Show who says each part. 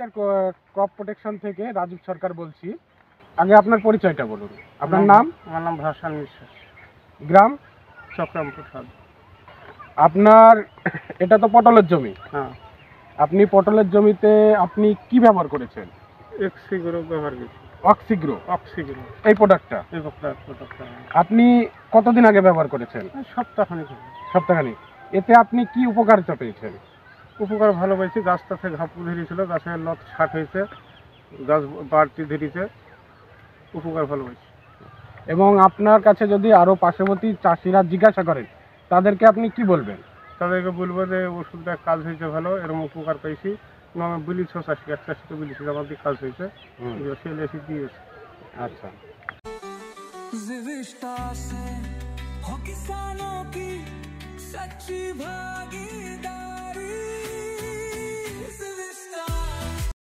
Speaker 1: Care crop protection থেকে রাজীব সরকার বলছি। আগে আপনার পরিচয়টা বলুন। আপনার নাম?
Speaker 2: আমার নাম ভাসান বিশ্বাস,
Speaker 1: গ্রাম?
Speaker 2: চক্রামপুর সাদ।
Speaker 1: আপনার এটা তো পটলের জমি।
Speaker 2: হ্যাঁ,
Speaker 1: আপনি পটলের জমিতে আপনি কি ব্যবহার করেছেন?
Speaker 2: এক্সিগ্রো ব্যবহার করছি।
Speaker 1: অক্সিগ্রো
Speaker 2: অক্সিগ্রো
Speaker 1: এই প্রোডাক্টটা
Speaker 2: এই প্রোডাক্টটা
Speaker 1: আপনি কতদিন আগে ব্যবহার করেছেন?
Speaker 2: সপ্তাহখানিক হলো।
Speaker 1: সপ্তাহখানেক। এতে আপনি কি উপকারিতা পেয়েছেন?
Speaker 2: উপকার ভালো পাইছি। গাছটা থেকে ঘাপু ধরেছিল, গাছের লত ছাট হয়েছে, গাছ বাড়তি ধরেছে, উপকার ভালো পাইছি।
Speaker 1: এবং আপনার কাছে যদি আরো পার্শ্ববর্তী চাষিরা জিজ্ঞাসা করেন তাদেরকে আপনি কি বলবেন?
Speaker 2: তাদেরকে বলবো যে ওষুধটা কাজ হয়েছে ভালো, এরকম উপকার পাইছি। এবং আমি বলিছ চাষি, এক চাষিকে বলেছি আমার দিয়ে কাজ হয়েছে, সে এসে দিয়েছে।
Speaker 1: আচ্ছা।
Speaker 3: किसानों की सच्ची भागीदारी।